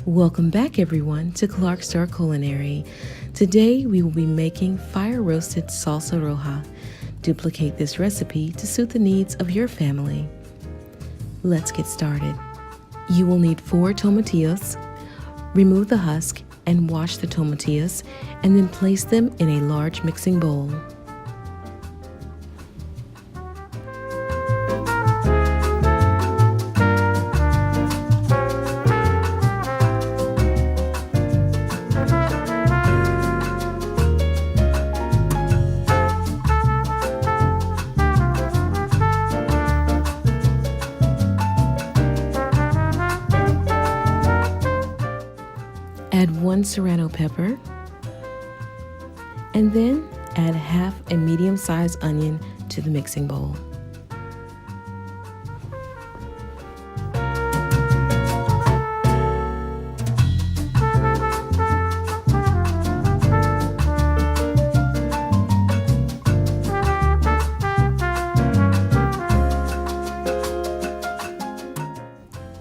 Welcome back everyone to Clarkstar Culinary. Today we will be making fire roasted salsa roja. Duplicate this recipe to suit the needs of your family. Let's get started. You will need 4 tomatillos. Remove the husk and wash the tomatillos and then place them in a large mixing bowl. Add 1 serrano pepper, and then add half a medium-sized onion to the mixing bowl.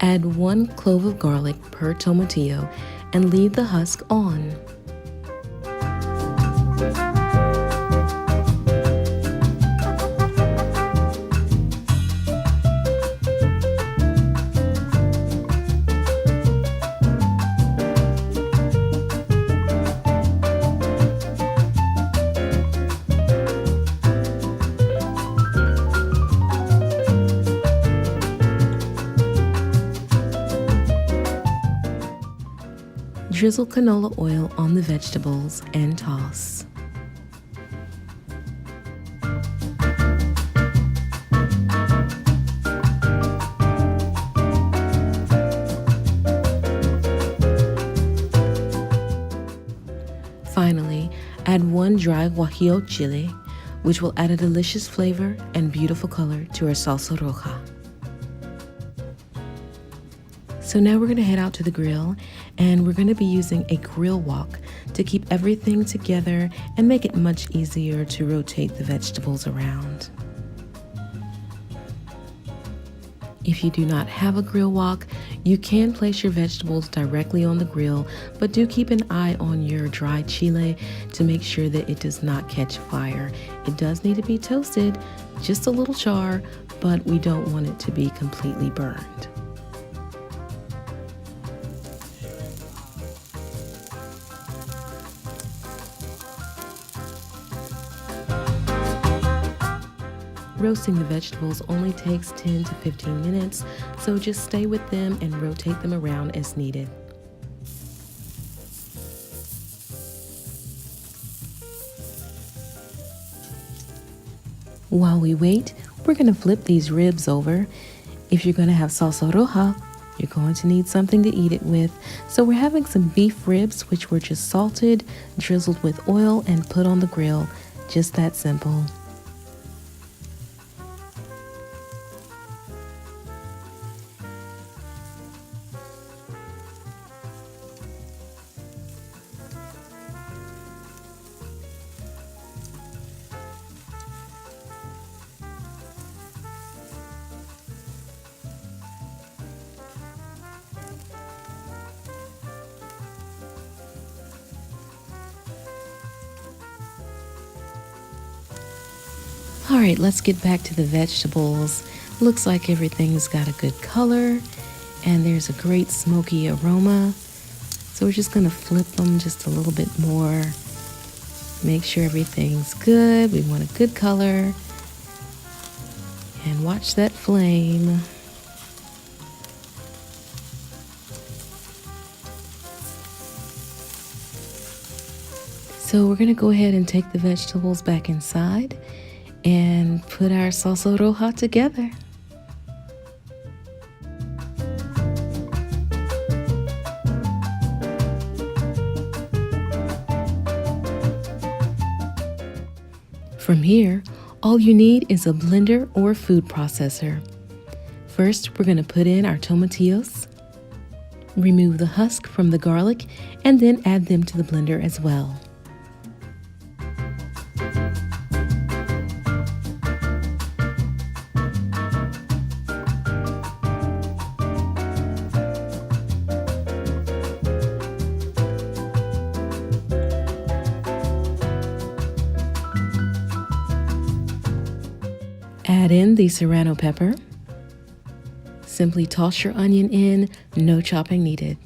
Add 1 clove of garlic per tomatillo and leave the husk on. Drizzle canola oil on the vegetables and toss. Finally, add 1 dry guajillo chili, which will add a delicious flavor and beautiful color to our salsa roja. So now we're going to head out to the grill, and we're going to be using a grill wok to keep everything together and make it much easier to rotate the vegetables around. If you do not have a grill wok, you can place your vegetables directly on the grill, but do keep an eye on your dry chile to make sure that it does not catch fire. It does need to be toasted, just a little char, but we don't want it to be completely burned. Roasting the vegetables only takes 10 to 15 minutes, so just stay with them and rotate them around as needed. While we wait, we're going to flip these ribs over. If you're going to have salsa roja, you're going to need something to eat it with. So we're having some beef ribs, which were just salted, drizzled with oil, and put on the grill. Just that simple. All right, let's get back to the vegetables. Looks like everything's got a good color and there's a great smoky aroma. So we're just gonna flip them just a little bit more. Make sure everything's good. We want a good color. And watch that flame. So we're gonna go ahead and take the vegetables back inside and put our salsa roja together. From here, all you need is a blender or food processor. First, we're going to put in our tomatillos, remove the husk from the garlic, and then add them to the blender as well. Add in the serrano pepper. Simply toss your onion in, no chopping needed.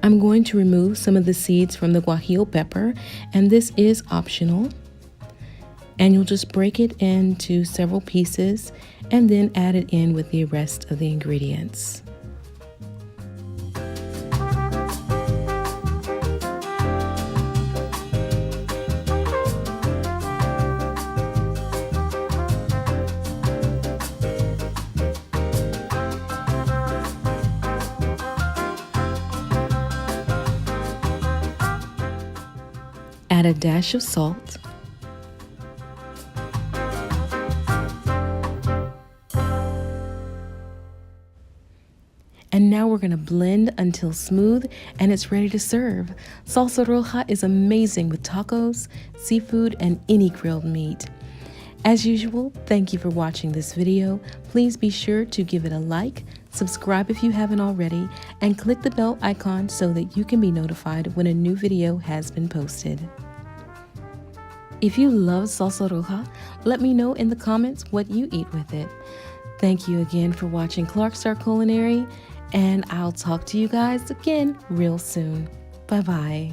I'm going to remove some of the seeds from the guajillo pepper, and this is optional. And you'll just break it into several pieces and then add it in with the rest of the ingredients. Add a dash of salt. And now we're going to blend until smooth and it's ready to serve. Salsa Roja is amazing with tacos, seafood, and any grilled meat. As usual, thank you for watching this video. Please be sure to give it a like, subscribe if you haven't already, and click the bell icon so that you can be notified when a new video has been posted. If you love Salsa Roja, let me know in the comments what you eat with it. Thank you again for watching Clarkstar Culinary, and I'll talk to you guys again real soon. Bye-bye.